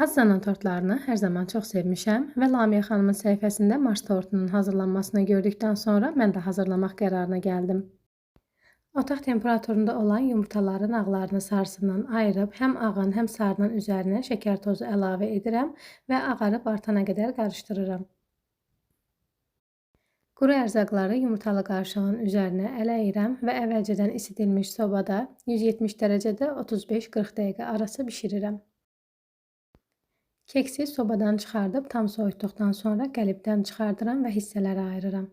Azana tortlarını hər zaman çox sevmişəm və Lamiyə xanımın səhifəsində Mars tortunun hazırlanmasını gördükdən sonra mən də hazırlamaq qərarına gəldim. Otaq temperaturunda olan yumurtaların ağlarını sarısından ayırıb həm ağın, həm sarının üzərinə şəkər tozu əlavə edirəm və ağarıb artana qədər qarışdırıram. Quru ərzaqları yumurtalı qarışığın üzərinə ələyirəm və əvvəlcədən isidilmiş sobada 170 dərəcədə 35-40 dəqiqə arası bişirirəm. Keksi sobadan çıxardıb tam soyutduqdan sonra qəlibdən çıxardıram və hissələrə ayırıram.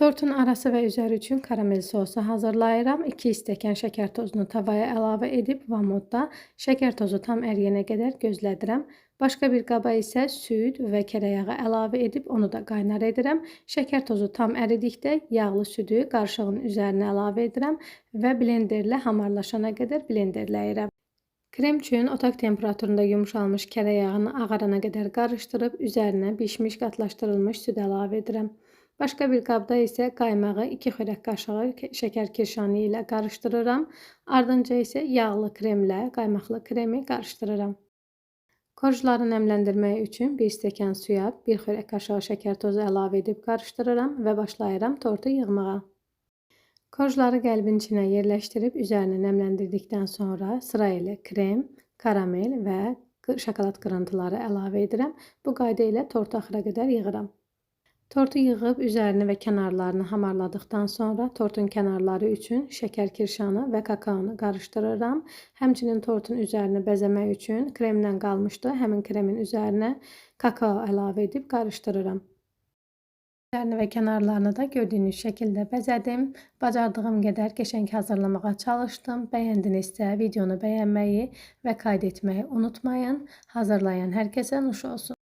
Tortun arası və üzəri üçün karamel sosu hazırlayıram. 2 stəkan şəkər tozunu tavaya əlavə edib vamodda şəkər tozu tam əriyənə qədər gözlədirəm. Başqa bir qaba isə süd və kərə yağı əlavə edib onu da qaynar edirəm. Şəkər tozu tam əridikdə yağlı südü qarışığın üzərinə əlavə edirəm və blenderlə hamarlaşana qədər blenderləyirəm. Krem üçün otaq temperaturunda yumuşalmış kərə yağını ağarana qədər qarışdırıb üzərinə bişmiş qatlaşdırılmış süd əlavə edirəm. Başqa bir qabda isə qaymağı 2 xörək qaşığı şəkər kirşanı ilə qarışdırıram. Ardınca isə yağlı kremlə qaymaqlı kremi qarışdırıram. Korjları nəmləndirmək üçün 1 stəkan suya 1 xörək qaşığı şəkər tozu əlavə edib qarışdırıram və başlayıram tortu yığmağa. Korjları qəlbin içinə yerləşdirib üzərini nəmləndirdikdən sonra sırayla krem, karamel və şokolad qırıntıları əlavə edirəm. Bu qayda ilə tortu axıra qədər yığıram. Tortu yığıb üzərini və kənarlarını hamarladıqdan sonra tortun kənarları üçün şəkər kirşanı və kakaonu qarışdırıram. Həmçinin tortun üzərini bəzəmək üçün kremdən qalmışdı. Həmin kremin üzərinə kakao əlavə edib qarışdırıram. Üzərini və kənarlarını da gördüyünüz şəkildə bəzədim. Bacardığım qədər qəşəng hazırlamağa çalışdım. Bəyəndinizsə videonu bəyənməyi və kaydetməyi unutmayın. Hazırlayan hər kəsə nuş olsun.